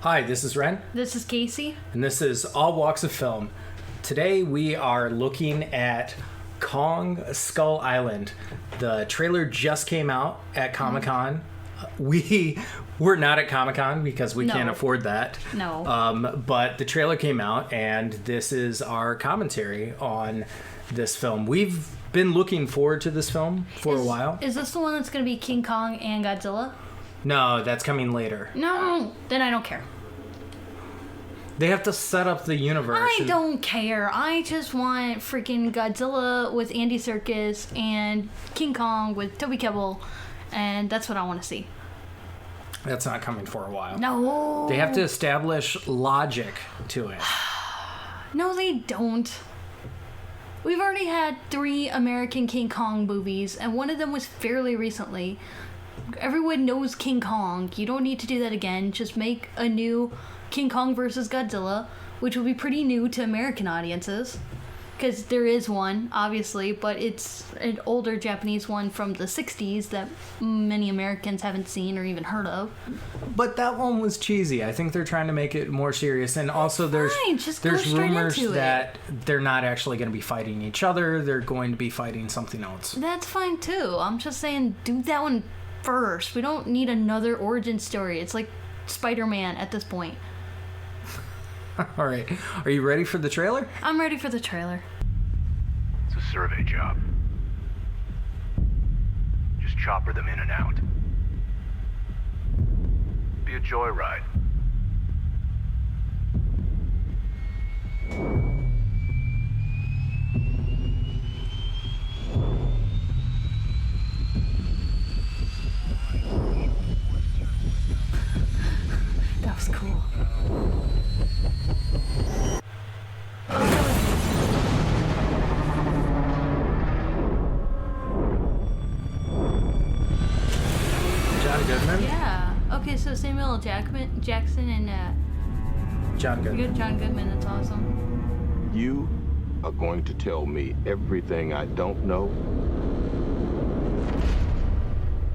Hi, this is Ren. This is Casey. And this is All Walks of Film. Today we are looking at Kong Skull Island. The trailer just came out at Comic-Con. We were not at Comic-Con because we can't afford that. No. But the trailer came out, and this is our commentary on this film. We've been looking forward to this film for a while. Is this the one that's going to be King Kong and Godzilla? No, that's coming later. No, then I don't care. They have to set up the universe. I don't care. I just want freaking Godzilla with Andy Serkis and King Kong with Toby Kebbell, and that's what I want to see. That's not coming for a while. No. They have to establish logic to it. No, they don't. We've already had 3 American King Kong movies, and one of them was fairly recently. Everyone knows King Kong. You don't need to do that again. Just make a new King Kong versus Godzilla, which will be pretty new to American audiences. Because there is one, obviously, but it's an older Japanese one from the 60s that many Americans haven't seen or even heard of. But that one was cheesy. I think they're trying to make it more serious. And also there's rumors that they're not actually going to be fighting each other. They're going to be fighting something else. That's fine, too. I'm just saying, do that one first. We don't need another origin story. It's like Spider-Man at this point. All right. Are you ready for the trailer? I'm ready for the trailer. It's a survey job. Just chopper them in and out. Be a joyride. That was cool. John Goodman? Yeah. Okay, so Samuel Jackson and John Goodman. John Goodman. That's awesome. You are going to tell me everything I don't know,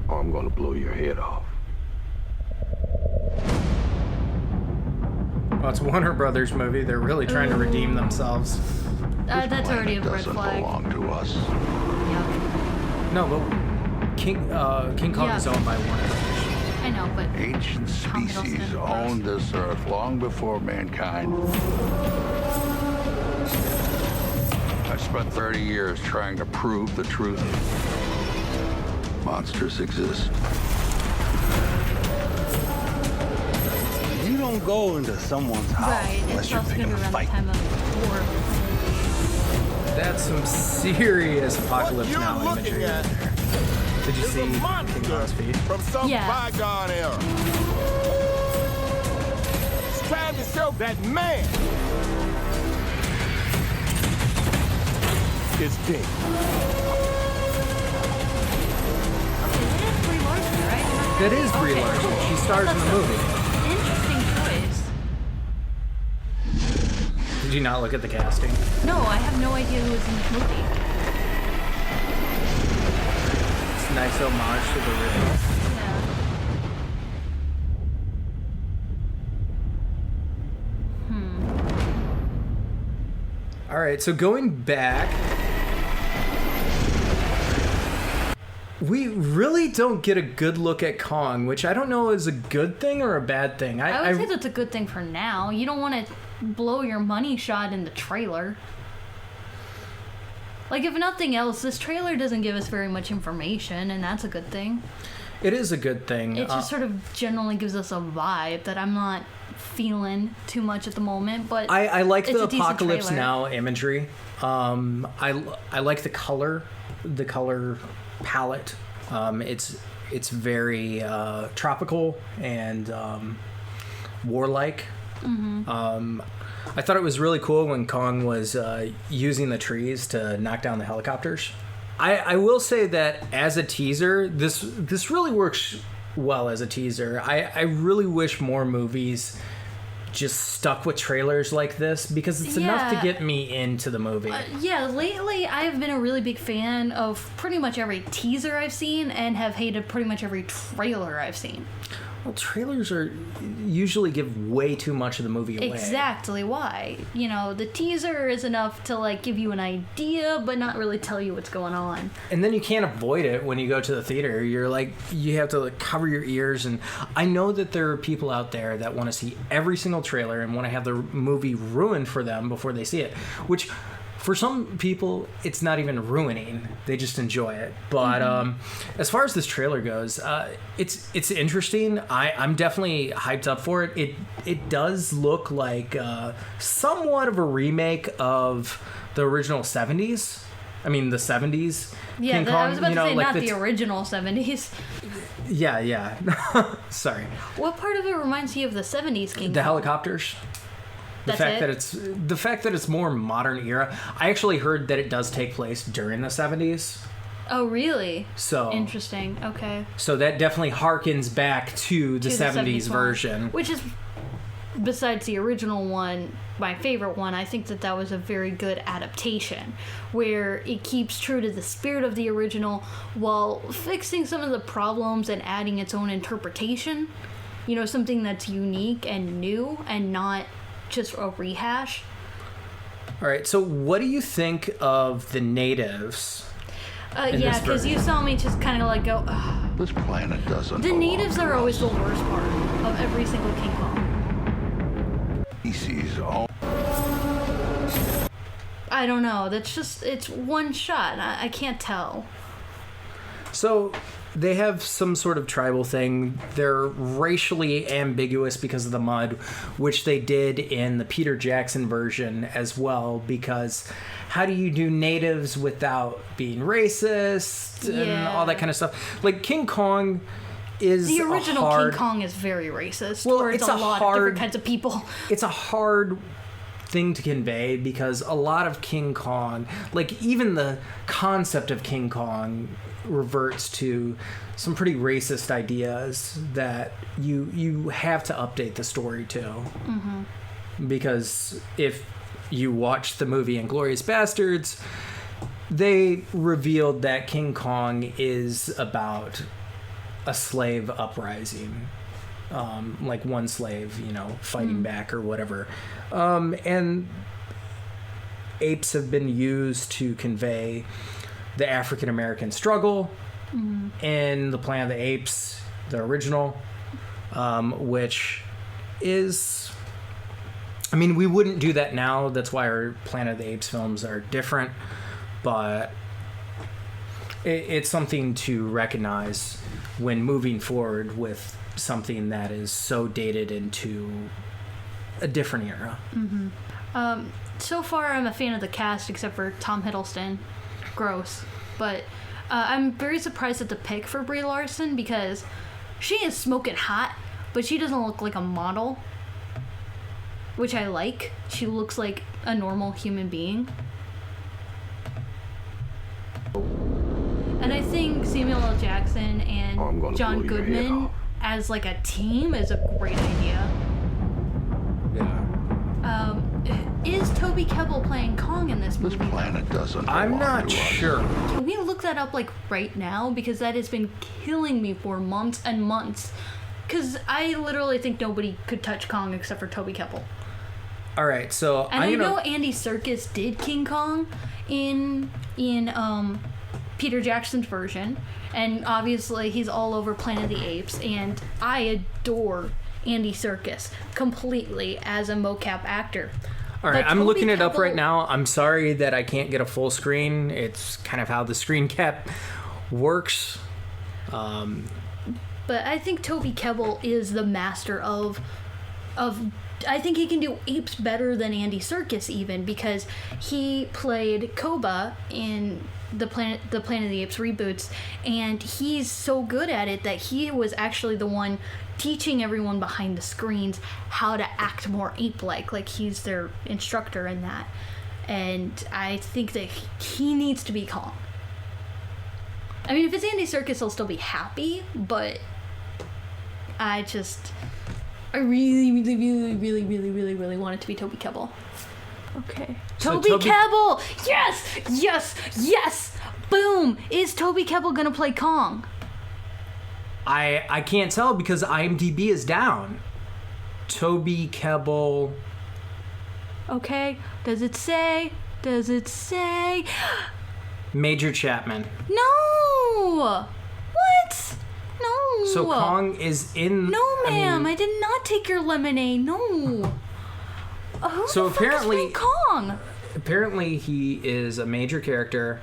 or I'm going to blow your head off. Well, it's Warner Brothers movie. They're really trying to redeem themselves. That's already a red Doesn't flag. belong to us. Yep. No, but King Kong is owned by Warner Brothers. I know, but Ancient Tom Hiddleston species was. owned this earth long before mankind. I spent 30 years trying to prove the truth. Monsters exist. You don't go into someone's house Right, unless it's you're also going picking to be a around the fight. time of war. That's some serious apocalypse What now you're imagery. looking at Did you is see a King monster Kong's feet? from some Yeah. bygone era. It's time to show that man is dead. Okay, that is Brie Larson, right? That is Brie Okay, Larson. cool. She stars in the movie. Interesting choice. Did you not look at the casting? No, I have no idea who was in this movie. It's a nice homage to the original. Yeah. All right, so going back, we really don't get a good look at Kong, which I don't know is a good thing or a bad thing. I would say that's a good thing for now. You don't want to blow your money shot in the trailer. Like, if nothing else, this trailer doesn't give us very much information, and that's a good thing. It is a good thing. It just sort of generally gives us a vibe that I'm not feeling too much at the moment, but I like it's the a decent apocalypse trailer. now imagery. I like the color palette. It's very tropical and warlike. Mm-hmm. I thought it was really cool when Kong was using the trees to knock down the helicopters. I will say that as a teaser, this really works well as a teaser. I really wish more movies just stuck with trailers like this because it's enough to get me into the movie. Lately I've been a really big fan of pretty much every teaser I've seen and have hated pretty much every trailer I've seen. Well, trailers usually give way too much of the movie away. Exactly why. You know, the teaser is enough to like give you an idea, but not really tell you what's going on. And then you can't avoid it when you go to the theater. You're like, you have to like cover your ears. And I know that there are people out there that want to see every single trailer and want to have the movie ruined for them before they see it, which for some people, it's not even ruining. They just enjoy it. But as far as this trailer goes, it's interesting. I'm definitely hyped up for it. It does look like somewhat of a remake of the original 70s. I mean, the 70s. Yeah, King Kong, I was about to say like not the original 70s. Yeah. Sorry. What part of it reminds you of the 70s King Kong? The helicopters. The fact that it's more modern era. I actually heard that it does take place during the 70s. Oh, really? So interesting. Okay. So that definitely harkens back to the 70s version, which is, besides the original one, my favorite one. I think that was a very good adaptation, where it keeps true to the spirit of the original while fixing some of the problems and adding its own interpretation. You know, something that's unique and new and not just a rehash. All right, so what do you think of the natives? Yeah, because you saw me just kind of like go, ugh. This planet doesn't. The natives are always the worst part of every single King Kong. Species all. I don't know. That's just, it's one shot. I can't tell. So they have some sort of tribal thing. They're racially ambiguous because of the mud, which they did in the Peter Jackson version as well, because how do you do natives without being racist and all that kind of stuff? Like King Kong is the original King Kong is very racist. Well, it's a lot of different kinds of people. It's a hard thing to convey because a lot of King Kong, like even the concept of King Kong, reverts to some pretty racist ideas that you have to update the story to. Mm-hmm. Because if you watch the movie Inglourious Bastards, they revealed that King Kong is about a slave uprising. Like one slave, fighting back or whatever. And apes have been used to convey the African American struggle in the Planet of the Apes, the original, which is, I mean, we wouldn't do that now. That's why our Planet of the Apes films are different, but it's something to recognize when moving forward with something that is so dated into a different era. Mm-hmm. So far, I'm a fan of the cast, except for Tom Hiddleston. Gross. But I'm very surprised at the pick for Brie Larson, because she is smoking hot, but she doesn't look like a model, which I like. She looks like a normal human being. And I think Samuel L. Jackson and John Goodman as like a team is a great idea. Yeah. Is Toby Kebbell playing Kong in this movie? This planet doesn't. I'm not sure. Can we look that up like right now? Because that has been killing me for months and months. Because I literally think nobody could touch Kong except for Toby Kebbell. All right, so and I know Andy Serkis did King Kong in Peter Jackson's version, and obviously he's all over Planet of the Apes, and I adore Andy Serkis completely as a mocap actor. All right, I'm looking it up right now. I'm sorry that I can't get a full screen. It's kind of how the screen cap works. But I think Toby Kebbell is the master of I think he can do apes better than Andy Serkis even, because he played Koba in the Planet of the Apes reboots, and he's so good at it that he was actually the one teaching everyone behind the screens how to act more ape-like. Like he's their instructor in that, and I think that he needs to be Kong. I mean, if it's Andy Serkis, I'll still be happy, but I really, really, really, really, really, really, really want it to be Toby Kebbell. Okay. So Toby Kebbell! Yes! Yes! Yes! Boom! Is Toby Kebbell gonna play Kong? I can't tell because IMDb is down. Toby Kebbell. Okay. Does it say? Does it say? Major Chapman. No! What? No. So Kong is in... No, ma'am. I did not take your lemonade. No. Who So the fuck apparently- is playing Kong? Apparently he is a major character.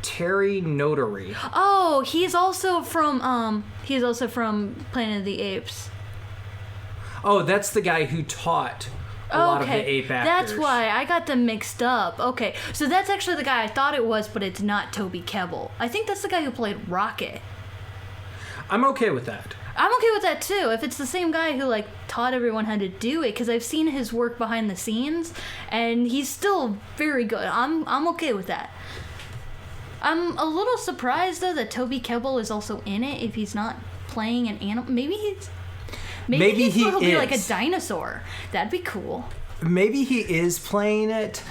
Terry Notary. Oh, he's also from Planet of the Apes. Oh, that's the guy who taught a lot of the ape actors. That's why I got them mixed up. Okay, so that's actually the guy I thought it was, but it's not Toby Kebbell. I think that's the guy who played Rocket. I'm okay with that. I'm okay with that too. If it's the same guy who like taught everyone how to do it, because I've seen his work behind the scenes, and he's still very good. I'm okay with that. I'm a little surprised though that Toby Kebbell is also in it. If he's not playing an animal, maybe he'll be like a dinosaur. That'd be cool. Maybe he is playing it.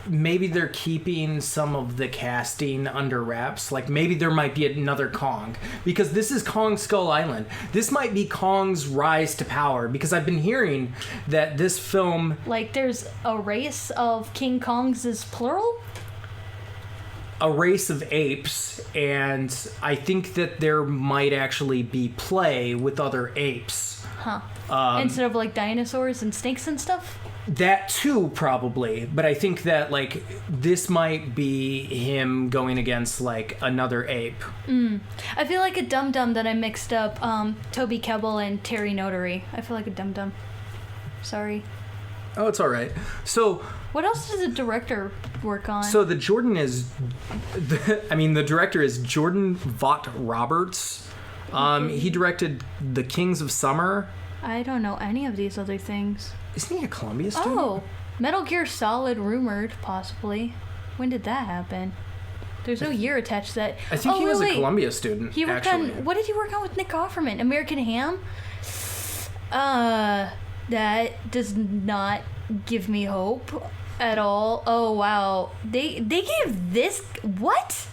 Maybe they're keeping some of the casting under wraps. Like maybe there might be another Kong, because this is Kong Skull Island. This might be Kong's rise to power, because I've been hearing that this film, like there's a race of King Kongs is plural. a race of apes, and I think that there might actually be play with other apes. Instead of like dinosaurs and snakes and stuff. That too, probably, but I think that like this might be him going against like another ape. I feel like a dum-dum that I mixed up Toby Kebbell and Terry Notary. I feel like a dum-dum. Sorry. Oh, it's all right. So What else does the director work on? So the director is Jordan Vaught Roberts. He directed The Kings of Summer. I don't know any of these other things. Isn't he a Columbia student? Oh, Metal Gear Solid rumored, possibly. When did that happen? There's no year attached to that. I think he was a Columbia student, He worked actually. on... What did he work on with Nick Offerman? American Ham? That does not give me hope at all. Oh, wow. They gave this... What?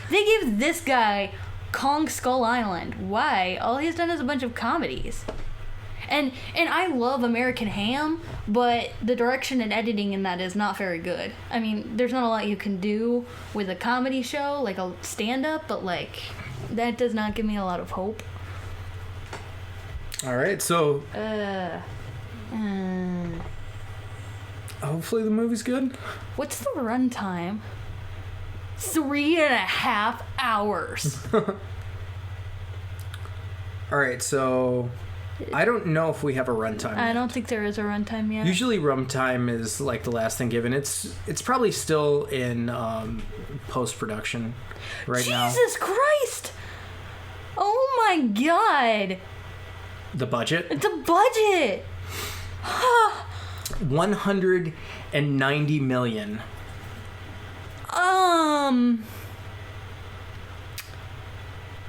They gave this guy Kong Skull Island. Why? All he's done is a bunch of comedies. And I love American Ham, but the direction and editing in that is not very good. I mean, there's not a lot you can do with a comedy show, like a stand-up, but like, that does not give me a lot of hope. All right, so hopefully the movie's good. What's the runtime? 3.5 hours. All right, so I don't know if we have a runtime. I don't think there is a runtime yet. Usually runtime is like the last thing given. It's probably still in post-production right now. Jesus Christ! Oh my God! The budget? The budget! 190 million.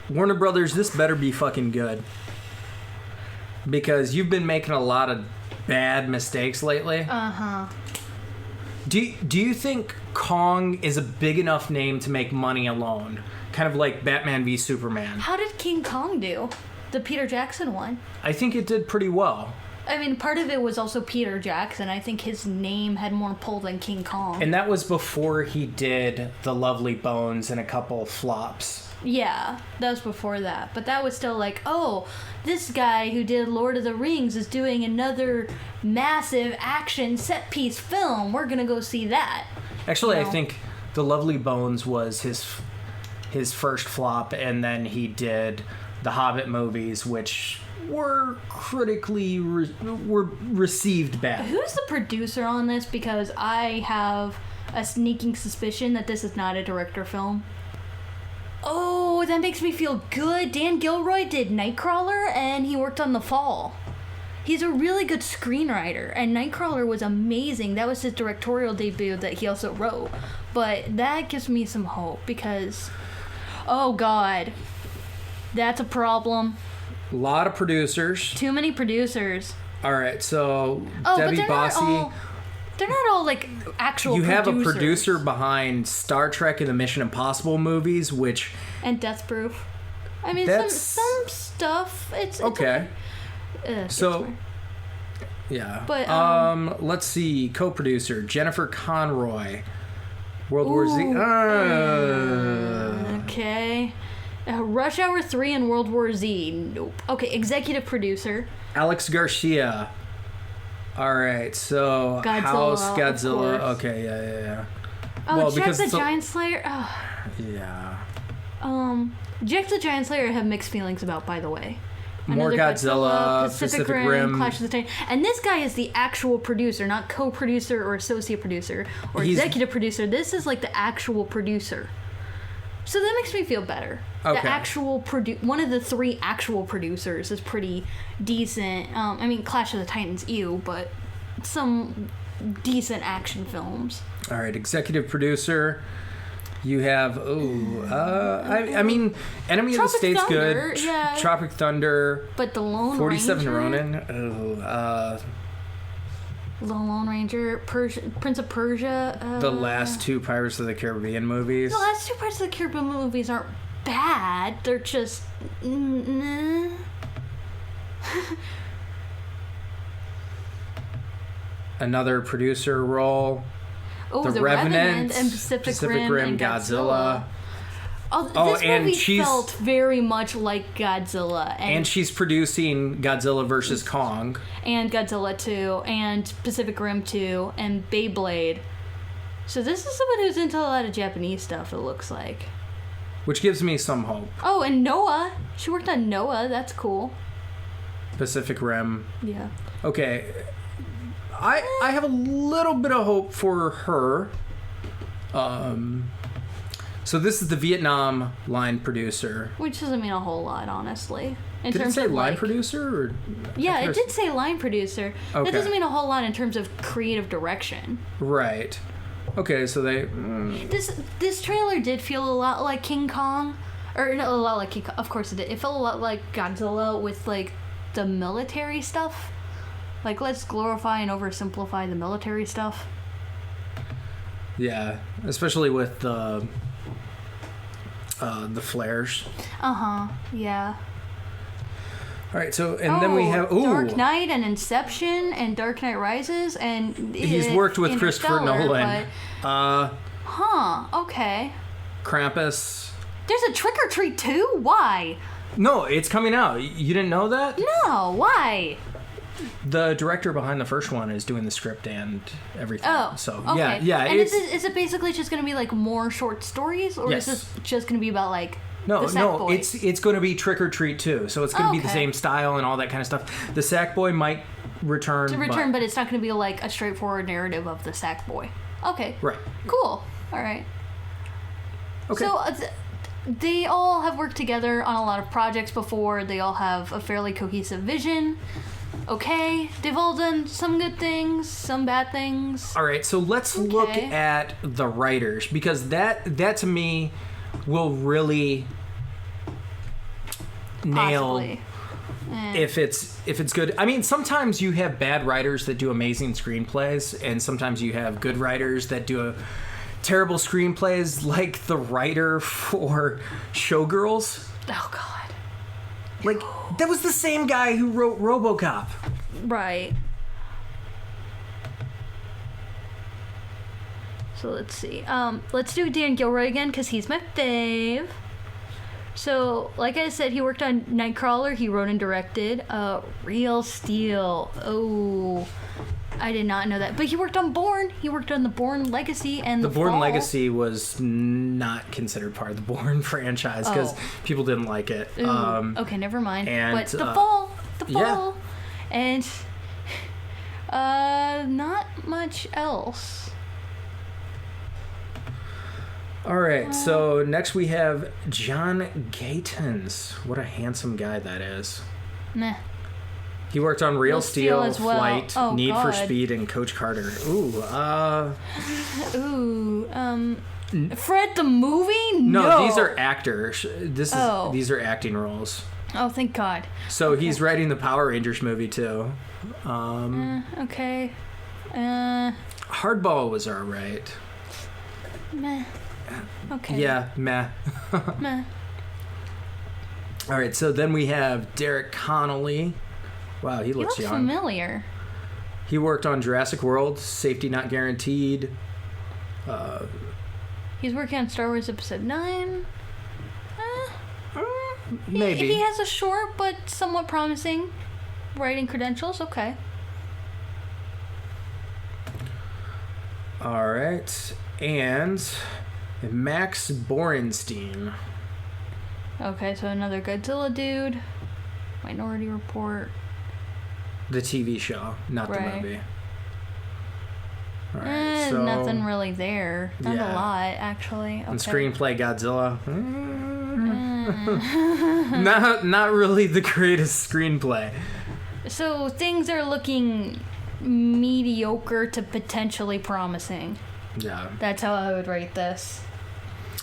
Warner Brothers, this better be fucking good. Because you've been making a lot of bad mistakes lately. Uh-huh. Do you think Kong is a big enough name to make money alone? Kind of like Batman v Superman. How did King Kong do? The Peter Jackson one. I think it did pretty well. I mean, part of it was also Peter Jackson. I think his name had more pull than King Kong. And that was before he did The Lovely Bones and a couple flops. Yeah, that was before that. But that was still like, oh, this guy who did Lord of the Rings is doing another massive action set piece film. We're gonna go see that. Actually, You know? I think The Lovely Bones was his first flop, and then he did the Hobbit movies, which were critically were received bad. Who's the producer on this? Because I have a sneaking suspicion that this is not a director film. Oh, that makes me feel good. Dan Gilroy did Nightcrawler, and he worked on The Fall. He's a really good screenwriter, and Nightcrawler was amazing. That was his directorial debut that he also wrote. But that gives me some hope, because, oh God, that's a problem. A lot of producers. Too many producers. All right, so Oh, Debbie but Bossy. They're not all like actual You have producers. a producer behind Star Trek and the Mission Impossible movies, which... And Death Proof. I mean, That's some stuff. It's okay. So, it's yeah. But, let's see. Co-producer Jennifer Conroy. World War Z. Okay. Rush Hour 3 and World War Z. Nope. Okay, executive producer. Alex Garcia. All right, so Godzilla, House of Godzilla. course. Okay, yeah. Oh, Well, Jack because the it's a- Giant Slayer. Oh. Yeah. Jack the Giant Slayer I have mixed feelings about, by the way. More Another Godzilla, Pacific Rim. Clash of the Titans. And this guy is the actual producer, not co-producer or associate producer or executive producer. This is like the actual producer. So that makes me feel better. Okay. The actual one of the 3 actual producers is pretty decent. I mean, Clash of the Titans, ew, but some decent action films. All right, executive producer. You have I mean, Enemy of the Tropic State's Thunder, good. yeah. Tropic Thunder. But the Lone 47 Ranger, Ronin. The Lone Ranger, Prince of Persia. The last 2 Pirates of the Caribbean movies. The last 2 Pirates of the Caribbean movies aren't bad. They're just. Nah. Another producer role. Oh, The The Revenant, and Pacific Rim and Godzilla. Oh, this and movie felt very much like Godzilla. And she's producing Godzilla vs. Kong. And Godzilla 2, and Pacific Rim 2, and Beyblade. So this is someone who's into a lot of Japanese stuff, it looks like. Which gives me some hope. Oh, and Noah. She worked on Noah. That's cool. Pacific Rim. Yeah. Okay. I have a little bit of hope for her. So this is the Vietnam line producer. Which doesn't mean a whole lot, honestly. In Did it terms say of line like, producer? Or Yeah, it did say line producer. Okay. That doesn't mean a whole lot in terms of creative direction. Right. Okay, so they... This trailer did feel a lot like King Kong. Or not a lot like King Kong. Of course it did. It felt a lot like Godzilla with like the military stuff. Like, let's glorify and oversimplify the military stuff. Yeah, especially with the flares. Yeah. All right, so and then we have Dark Knight and Inception and Dark Knight Rises and he's worked with Christopher Nolan. Okay. Krampus. There's a Trick or Treat 2? Why? No, it's coming out. You didn't know that? No, why? The director behind the first one is doing the script and everything. Oh, so okay. yeah. And is it basically just going to be like more short stories, or Yes. is this just going to be about like No, the Sackboy? it's going to be Trick or Treat too. So it's going to be the Okay. same style and all that kind of stuff. The Sackboy might return. but it's not going to be like a straightforward narrative of the Sackboy. Okay. Right. Cool. All right. Okay. So they all have worked together on a lot of projects before. They all have a fairly cohesive vision. Okay, they've all done some good things, some bad things. All right, so let's look at the writers, because that to me will really nail Possibly. if it's good. I mean, sometimes you have bad writers that do amazing screenplays, and sometimes you have good writers that do terrible screenplays, like the writer for Showgirls. Oh God. Like, that was the same guy who wrote RoboCop. Right. So let's see. Let's do Dan Gilroy again, because he's my fave. So, like I said, he worked on Nightcrawler. He wrote and directed Real Steel. Oh, I did not know that. But he worked on Bourne. He worked on the Bourne Legacy and The Bourne Fall. Legacy was not considered part of the Bourne franchise because people didn't like it. Ooh, okay, never mind. and, But the Fall. yeah. And not much else. All right, so next we have John Gatins. What a handsome guy that is. Meh. He worked on Real Steel, as well. Flight, Oh, Need for God. Speed, and Coach Carter. Fred the movie? No, these are actors. Oh. These are acting roles. Oh, thank God. So he's writing the Power Rangers movie too. Okay. Hardball was alright. Meh. Okay. Yeah, meh. Meh. All right, so then we have Derek Connolly. Wow, he He looks looks young. familiar. He worked on Jurassic World, Safety Not Guaranteed. He's working on Star Wars Episode 9. Maybe. He has a short but somewhat promising writing credentials. Okay. All right, and Max Borenstein. Okay, so another Godzilla dude. Minority Report. The TV show, not the Right. movie. All right, so Nothing really there. Not Yeah. a lot, actually. Okay. and Screenplay Godzilla. Not really the greatest screenplay. So things are looking mediocre to potentially promising. Yeah. That's how I would rate this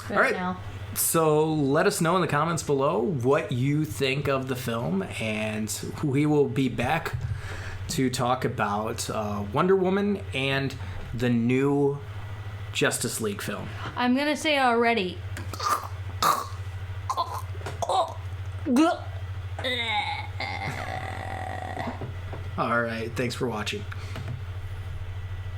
All right. now. So let us know in the comments below what you think of the film, and we will be back to talk about Wonder Woman and the new Justice League film. I'm gonna say already. All right, thanks for watching.